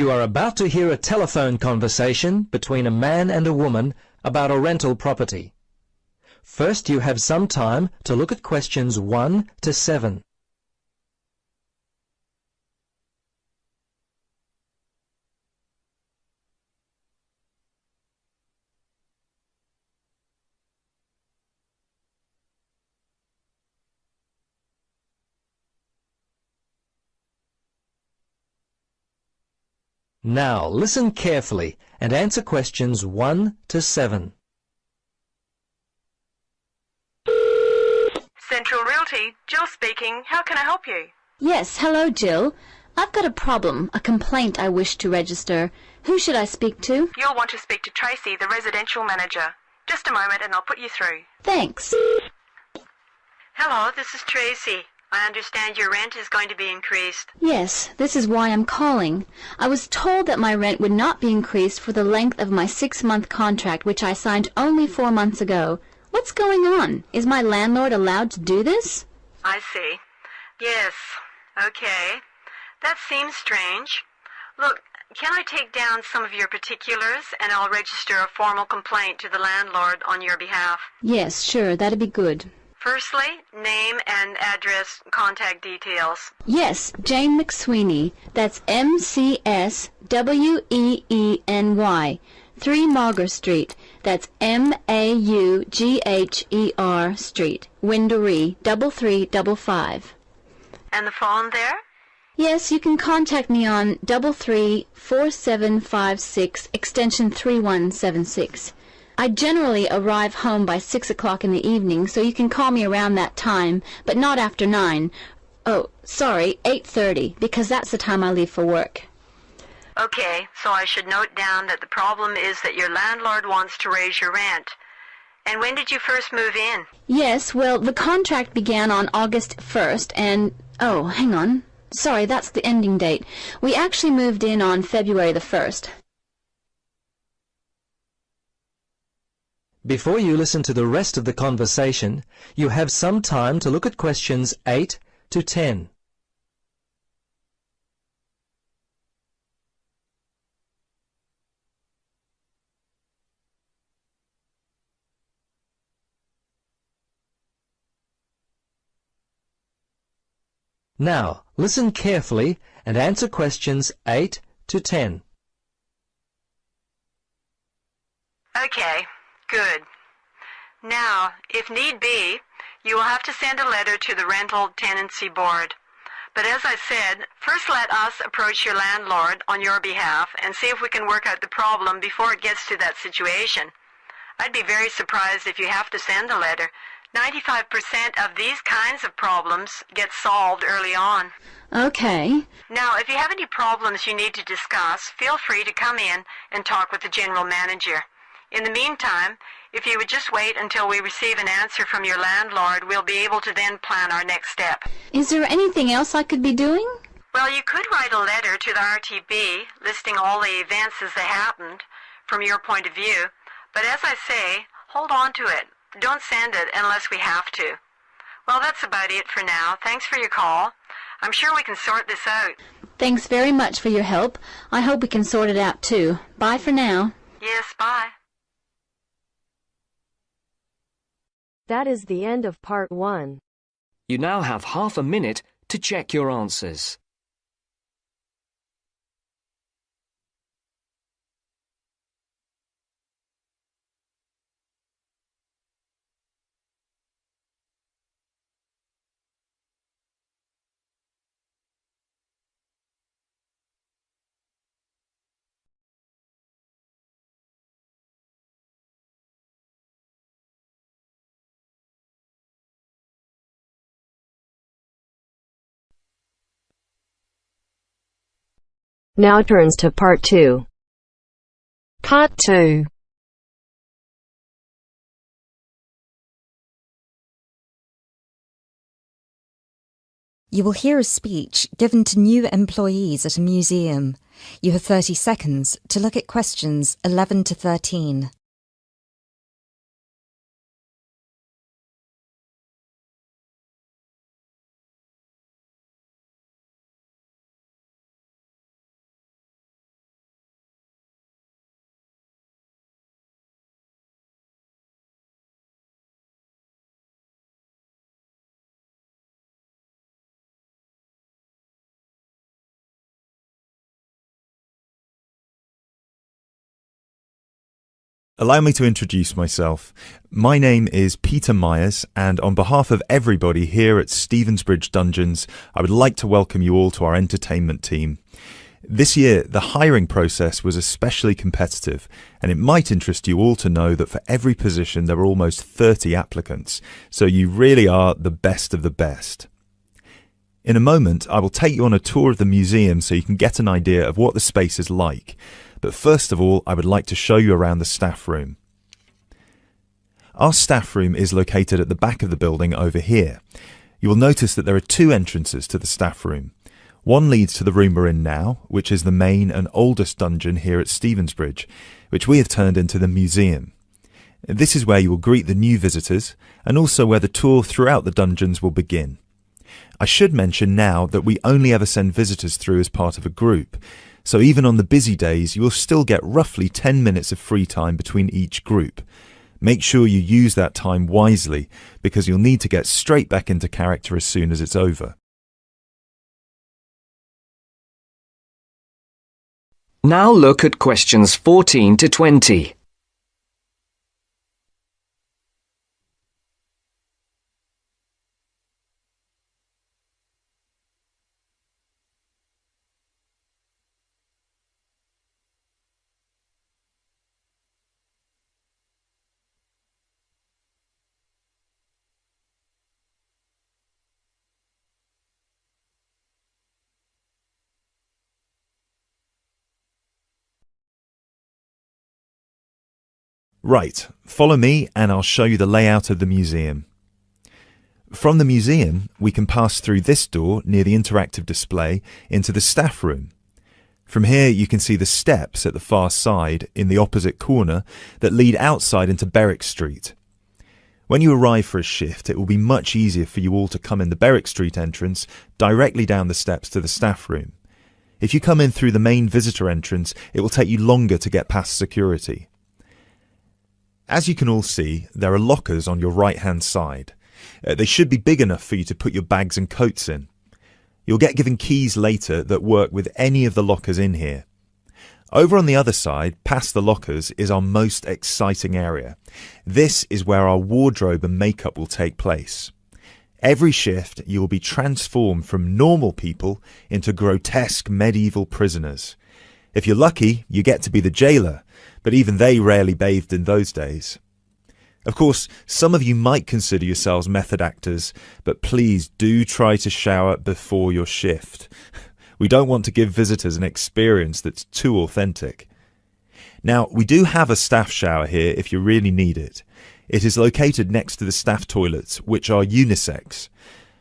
You are about to hear a telephone conversation between a man and a woman about a rental property. First, you have some time to look at questions 1 to 7. Now, listen carefully and answer questions 1 to 7. Central Realty, Jill speaking. How can I help you? Yes, hello, Jill. I've got a problem, a complaint I wish to register. Who should I speak to? You'll want to speak to Tracy, the residential manager. Just a moment and I'll put you through. Thanks. Hello, this is Tracy. I understand your rent is going to be increased. Yes, this is why I'm calling. I was told that my rent would not be increased for the length of my 6-month contract, which I signed only 4 months ago. What's going on? Is my landlord allowed to do this? I see. Yes. Okay. That seems strange. Look, can I take down some of your particulars and I'll register a formal complaint to the landlord on your behalf? Yes, sure, that'd be good. Firstly, name and address, contact details. Yes, Jane McSweeney. That's McSweeny. 3 Mauger Street. That's Maugher Street. Windaree, 3355. And the phone there? Yes, you can contact me on 334756 extension 3176. I generally arrive home by 6 o'clock in the evening, so you can call me around that time, but not after 9. Oh, sorry, 8:30, because that's the time I leave for work. Okay, so I should note down that the problem is that your landlord wants to raise your rent. And when did you first move in? Yes, well, the contract began on August 1st, and... Oh, hang on. Sorry, that's the ending date. We actually moved in on February the 1st. Before you listen to the rest of the conversation, you have some time to look at questions 8 to 10. Now, listen carefully and answer questions 8 to 10. Okay, good. Now, if need be, you will have to send a letter to the Rental Tenancy Board. But as I said, first let us approach your landlord on your behalf and see if we can work out the problem before it gets to that situation. I'd be very surprised if you have to send a letter. 95% of these kinds of problems get solved early on. Okay. Now, if you have any problems you need to discuss, feel free to come in and talk with the general manager. In the meantime, if you would just wait until we receive an answer from your landlord, we'll be able to then plan our next step. Is there anything else I could be doing? Well, you could write a letter to the RTB listing all the events as they happened from your point of view. But as I say, hold on to it. Don't send it unless we have to. Well, that's about it for now. Thanks for your call. I'm sure we can sort this out. Thanks very much for your help. I hope we can sort it out too. Bye for now. Yes, bye. That is the end of part 1. You now have half a minute to check your answers. Now turns to part 2. Part 2. You will hear a speech given to new employees at a museum. You have 30 seconds to look at questions 11 to 13. Allow me to introduce myself. My name is Peter Myers, and on behalf of everybody here at Stevensbridge Dungeons, I would like to welcome you all to our entertainment team. This year, the hiring process was especially competitive, and it might interest you all to know that for every position there were almost 30 applicants, so you really are the best of the best. In a moment, I will take you on a tour of the museum so you can get an idea of what the space is like, but first of all, I would like to show you around the staff room. Our staff room is located at the back of the building over here. You will notice that there are two entrances to the staff room. One leads to the room we're in now, which is the main and oldest dungeon here at Stevensbridge, which we have turned into the museum. This is where you will greet the new visitors, and also where the tour throughout the dungeons will begin. I should mention now that we only ever send visitors through as part of a group, so even on the busy days you will still get roughly 10 minutes of free time between each group. Make sure you use that time wisely, because you'll need to get straight back into character as soon as it's over. Now look at questions 14 to 20. Right, follow me and I'll show you the layout of the museum. From the museum, we can pass through this door near the interactive display into the staff room. From here you can see the steps at the far side in the opposite corner that lead outside into Berwick Street. When you arrive for a shift, it will be much easier for you all to come in the Berwick Street entrance directly down the steps to the staff room. If you come in through the main visitor entrance, it will take you longer to get past security. As you can all see, there are lockers on your right-hand side. They should be big enough for you to put your bags and coats in. You'll get given keys later that work with any of the lockers in here. Over on the other side, past the lockers, is our most exciting area. This is where our wardrobe and makeup will take place. Every shift, you will be transformed from normal people into grotesque medieval prisoners. If you're lucky, you get to be the jailer, but even they rarely bathed in those days. Of course, some of you might consider yourselves method actors, but please do try to shower before your shift. We don't want to give visitors an experience that's too authentic. Now, we do have a staff shower here if you really need it. It is located next to the staff toilets, which are unisex.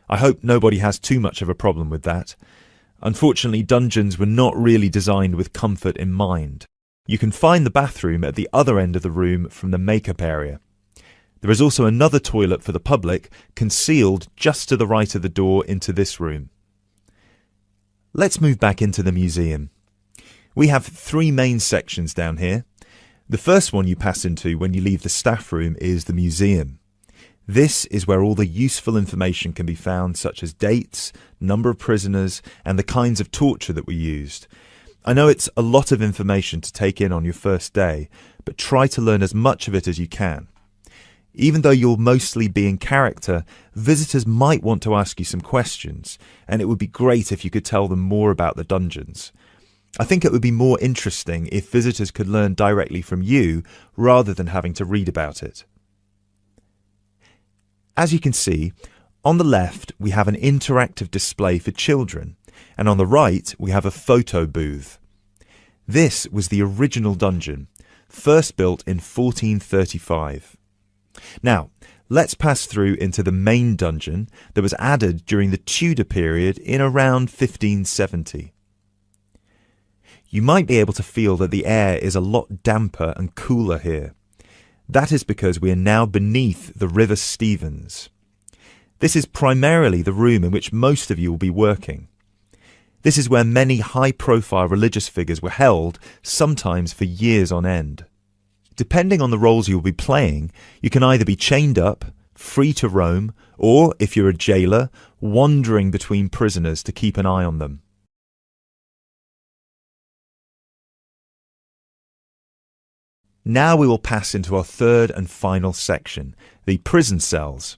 I hope nobody has too much of a problem with that. Unfortunately, dungeons were not really designed with comfort in mind. You can find the bathroom at the other end of the room from the makeup area. There is also another toilet for the public, concealed just to the right of the door into this room. Let's move back into the museum. We have three main sections down here. The first one you pass into when you leave the staff room is the museum. This is where all the useful information can be found, such as dates, number of prisoners, and the kinds of torture that were used. I know it's a lot of information to take in on your first day, but try to learn as much of it as you can. Even though you'll mostly be in character, visitors might want to ask you some questions, and it would be great if you could tell them more about the dungeons. I think it would be more interesting if visitors could learn directly from you rather than having to read about it. As you can see, on the left we have an interactive display for children, and on the right we have a photo booth. This was the original dungeon, first built in 1435. Now, let's pass through into the main dungeon that was added during the Tudor period in around 1570. You might be able to feel that the air is a lot damper and cooler here. That is because we are now beneath the River Stevens. This is primarily the room in which most of you will be working. This is where many high-profile religious figures were held, sometimes for years on end. Depending on the roles you will be playing, you can either be chained up, free to roam, or, if you're a jailer, wandering between prisoners to keep an eye on them. Now we will pass into our third and final section, the prison cells.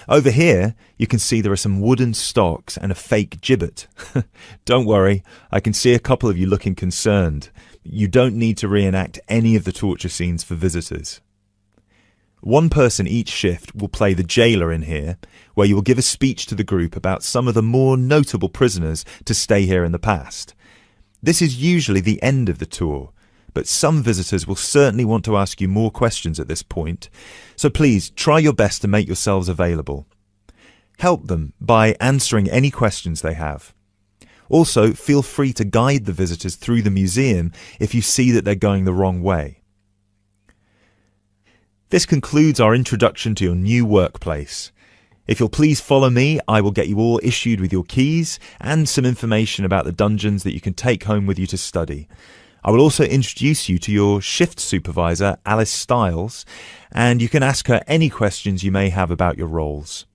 Over here, you can see there are some wooden stocks and a fake gibbet. Don't worry, I can see a couple of you looking concerned. You don't need to reenact any of the torture scenes for visitors. One person each shift will play the jailer in here, where you will give a speech to the group about some of the more notable prisoners to stay here in the past. This is usually the end of the tour, but some visitors will certainly want to ask you more questions at this point, so please try your best to make yourselves available. Help them by answering any questions they have. Also, feel free to guide the visitors through the museum if you see that they're going the wrong way. This concludes our introduction to your new workplace. If you'll please follow me, I will get you all issued with your keys and some information about the dungeons that you can take home with you to study. I will also introduce you to your shift supervisor, Alice Stiles, and you can ask her any questions you may have about your roles.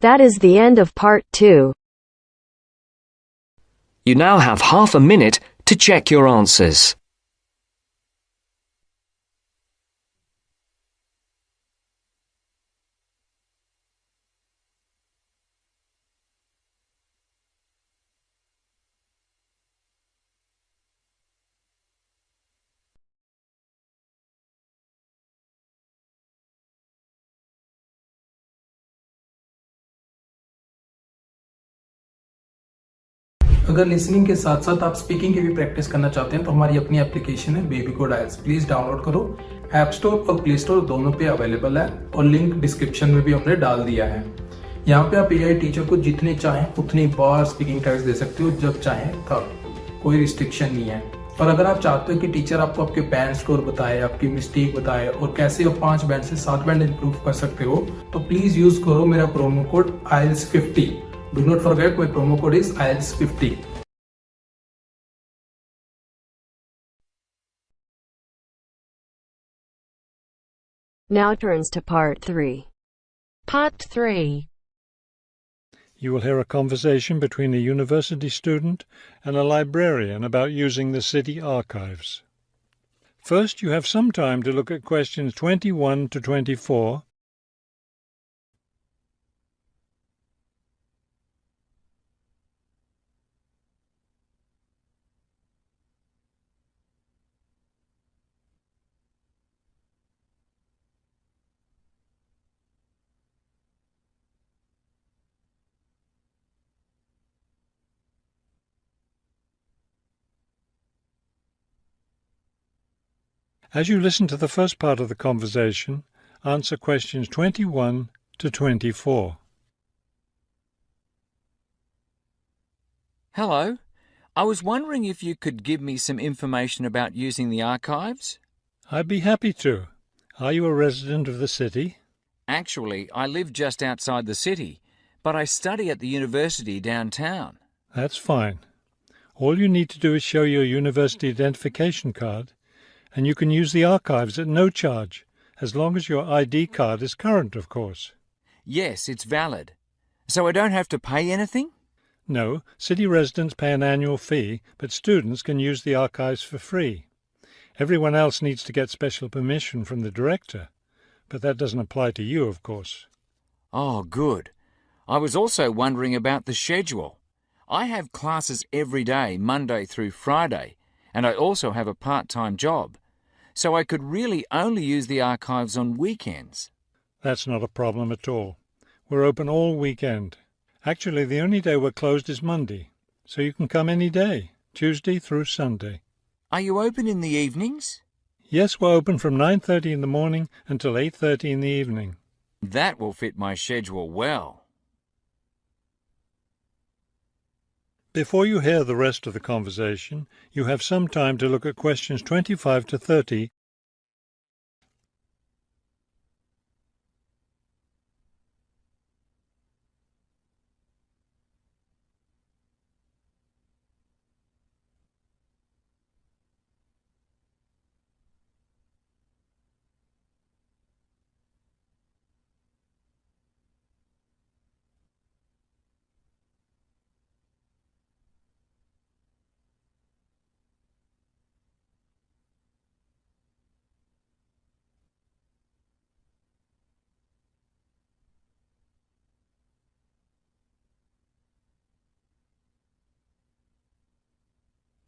That is the end of part 2. You now have half a minute to check your answers. अगर listening के साथ साथ आप speaking की भी practice करना चाहते हैं तो हमारी अपनी एप्लीकेशन है बेबी कोड आइल्स, प्लीज डाउनलोड करो। ऐप स्टोर और प्ले स्टोर दोनों पे अवेलेबल है और लिंक डिस्क्रिप्शन में भी हमने डाल दिया है। यहाँ पे आप एआई टीचर को जितने चाहें उतनी बार स्पीकिंग टेस्ट दे सकते हो, जब चाहें तब, कोई रिस्ट्रिक्शन नहीं है। और अगर आप चाहते हो कि टीचर आपको आपके बैंड स्कोर बताए, आपकी मिस्टेक बताए और कैसे आप 5 बैंड से 7 बैंड इंप्रूव कर सकते हो, तो प्लीज यूज करो मेरा promo code IELTS50। Do not forget my promo code is IELTS50. Now turns to part 3. Part 3. You will hear a conversation between a university student and a librarian about using the city archives. First, you have some time to look at questions 21 to 24. As you listen to the first part of the conversation, answer questions 21 to 24. Hello. I was wondering if you could give me some information about using the archives? I'd be happy to. Are you a resident of the city? Actually, I live just outside the city, but I study at the university downtown. That's fine. All you need to do is show your university identification card, and you can use the archives at no charge, as long as your ID card is current, of course. Yes, it's valid. So I don't have to pay anything? No, city residents pay an annual fee, but students can use the archives for free. Everyone else needs to get special permission from the director, but that doesn't apply to you, of course. Oh, good. I was also wondering about the schedule. I have classes every day, Monday through Friday, and I also have a part-time job, so I could really only use the archives on weekends. That's not a problem at all. We're open all weekend. Actually, the only day we're closed is Monday, so you can come any day, Tuesday through Sunday. Are you open in the evenings? Yes, we're open from 9:30 in the morning until 8:30 in the evening. That will fit my schedule well. Before you hear the rest of the conversation, you have some time to look at questions 25 to 30.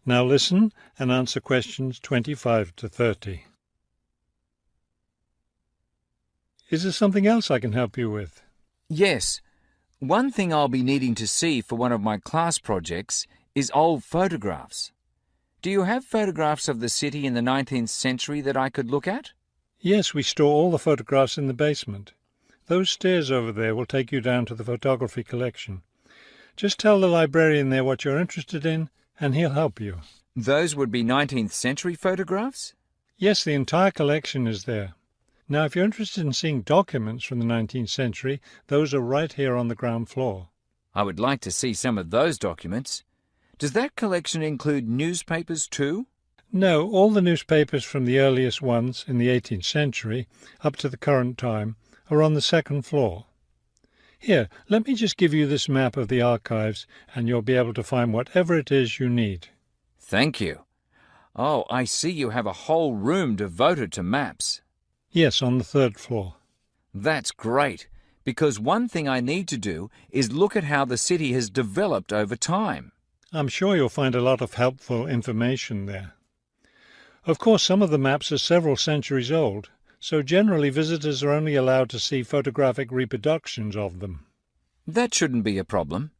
Now listen and answer questions 25 to 30. Is there something else I can help you with? Yes. One thing I'll be needing to see for one of my class projects is old photographs. Do you have photographs of the city in the 19th century that I could look at? Yes, we store all the photographs in the basement. Those stairs over there will take you down to the photography collection. Just tell the librarian there what you're interested in, and he'll help you. Those would be 19th century photographs? Yes, the entire collection is there. Now, if you're interested in seeing documents from the 19th century, those are right here on the ground floor. I would like to see some of those documents. Does that collection include newspapers too? No, all the newspapers from the earliest ones in the 18th century up to the current time are on the second floor. Here, let me just give you this map of the archives and you'll be able to find whatever it is you need. Thank you. Oh, I see you have a whole room devoted to maps. Yes, on the third floor. That's great, because one thing I need to do is look at how the city has developed over time. I'm sure you'll find a lot of helpful information there. Of course, some of the maps are several centuries old, so generally visitors are only allowed to see photographic reproductions of them. That shouldn't be a problem.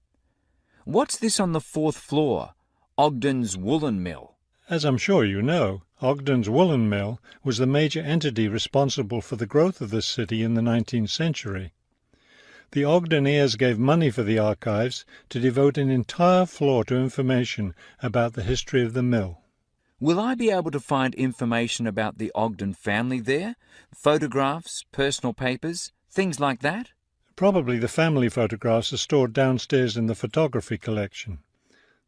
What's this on the fourth floor? Ogden's Woolen Mill. As I'm sure you know, Ogden's Woolen Mill was the major entity responsible for the growth of this city in the 19th century. The Ogdeniers gave money for the archives to devote an entire floor to information about the history of the mill. Will I be able to find information about the Ogden family there? Photographs, personal papers, things like that? Probably the family photographs are stored downstairs in the photography collection.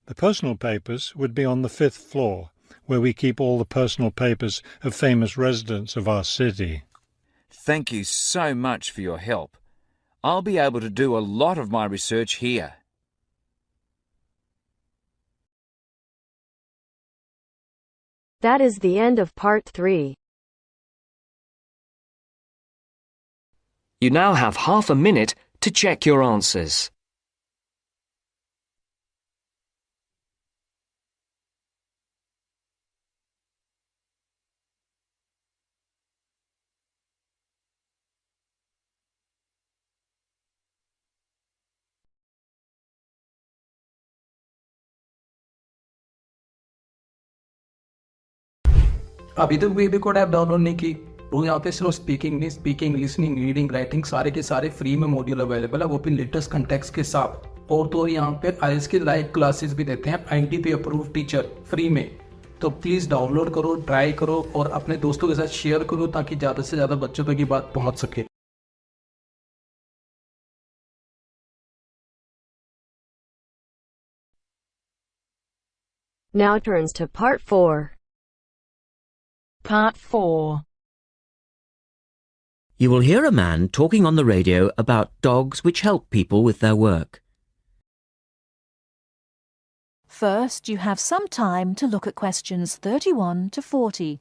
The personal papers would be on the fifth floor, where we keep all the personal papers of famous residents of our city. Thank you so much for your help. I'll be able to do a lot of my research here. That is the end of part 3. You now have half a minute to check your answers. अभी तक baby code app download नहीं की तो यहाँ पे सिर्फ speaking listening reading writing सारे के सारे फ्री में मॉड्यूल अवेलेबल है, वो भी लेटेस्ट कंटेक्स्ट के साथ। और तो यहाँ पे आईएलटीएस की लाइव क्लासेस भी देते हैं आईटीपी अप्रूव्ड टीचर फ्री में। तो प्लीज डाउनलोड करो, ट्राई करो और अपने दोस्तों के साथ शेयर करो ताकि ज्यादा से ज्यादा बच्चों तक ये बात पहुंच सके। Now turns to part 4. Part 4. You will hear a man talking on the radio about dogs which help people with their work. First, you have some time to look at questions 31 to 40.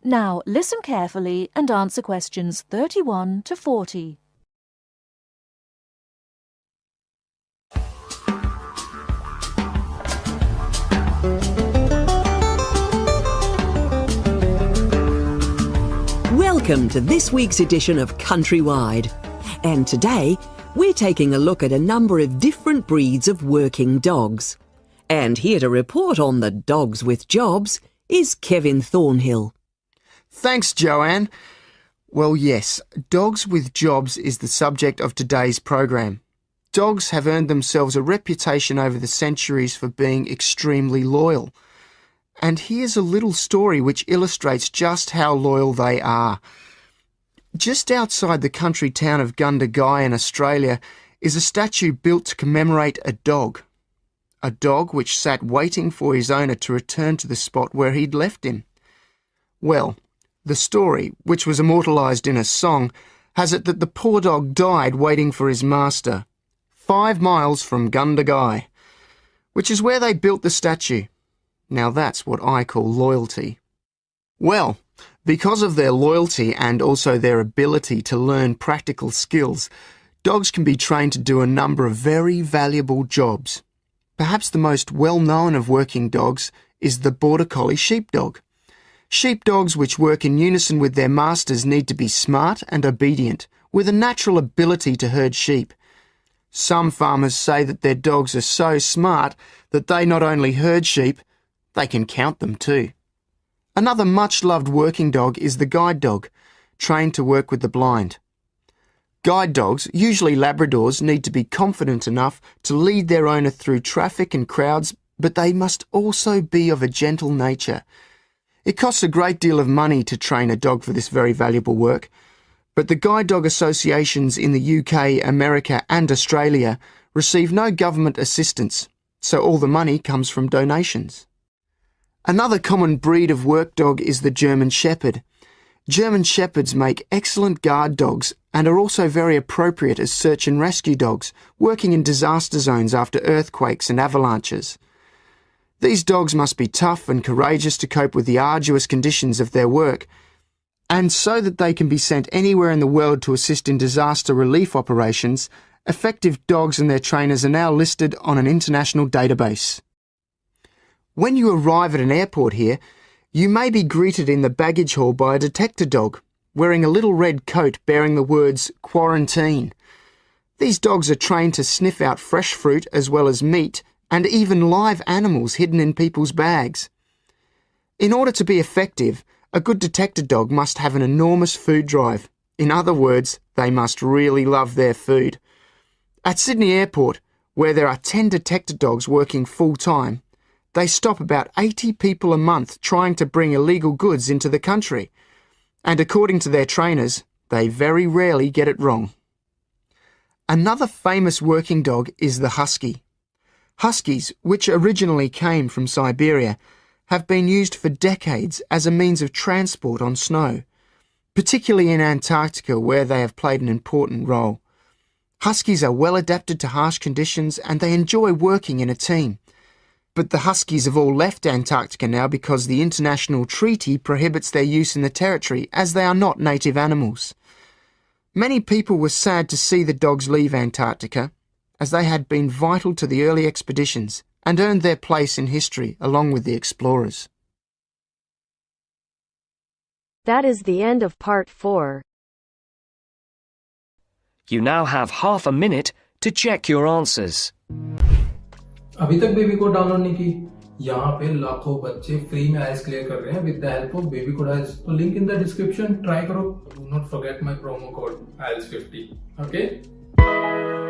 Now, listen carefully and answer questions 31 to 40. Welcome to this week's edition of Countrywide. And today, we're taking a look at a number of different breeds of working dogs. And here to report on the dogs with jobs is Kevin Thornhill. Thanks, Joanne. Well, yes, dogs with jobs is the subject of today's program. Dogs have earned themselves a reputation over the centuries for being extremely loyal. And here's a little story which illustrates just how loyal they are. Just outside the country town of Gundagai in Australia is a statue built to commemorate a dog which sat waiting for his owner to return to the spot where he'd left him. Well, the story, which was immortalised in a song, has it that the poor dog died waiting for his master, 5 miles from Gundagai, which is where they built the statue. Now that's what I call loyalty. Well, because of their loyalty and also their ability to learn practical skills, dogs can be trained to do a number of very valuable jobs. Perhaps the most well-known of working dogs is the Border Collie sheepdog. Sheepdogs which work in unison with their masters need to be smart and obedient, with a natural ability to herd sheep. Some farmers say that their dogs are so smart that they not only herd sheep, they can count them too. Another much-loved working dog is the guide dog, trained to work with the blind. Guide dogs, usually Labradors, need to be confident enough to lead their owner through traffic and crowds, but they must also be of a gentle nature. It costs a great deal of money to train a dog for this very valuable work, but the guide dog associations in the UK, America and Australia receive no government assistance, so all the money comes from donations. Another common breed of work dog is the German Shepherd. German Shepherds make excellent guard dogs and are also very appropriate as search and rescue dogs, working in disaster zones after earthquakes and avalanches. These dogs must be tough and courageous to cope with the arduous conditions of their work, and so that they can be sent anywhere in the world to assist in disaster relief operations, effective dogs and their trainers are now listed on an international database. When you arrive at an airport here, you may be greeted in the baggage hall by a detector dog, wearing a little red coat bearing the words "Quarantine." These dogs are trained to sniff out fresh fruit as well as meat and even live animals hidden in people's bags. In order to be effective, a good detector dog must have an enormous food drive. In other words, they must really love their food. At Sydney Airport, where there are 10 detector dogs working full-time, they stop about 80 people a month trying to bring illegal goods into the country. And according to their trainers, they very rarely get it wrong. Another famous working dog is the husky. Huskies, which originally came from Siberia, have been used for decades as a means of transport on snow, particularly in Antarctica where they have played an important role. Huskies are well adapted to harsh conditions and they enjoy working in a team. But the huskies have all left Antarctica now because the international treaty prohibits their use in the territory as they are not native animals. Many people were sad to see the dogs leave Antarctica, as they had been vital to the early expeditions and earned their place in history along with the explorers. That is the end of part 4. You now have half a minute to check your answers. अभी तक baby code download नहीं की? यहाँ पे लाखों बच्चे free में आइल्स clear कर रहे हैं with the help of baby code aisles. तो link in the description, try करो. Do not forget my promo code IELTS50. Okay.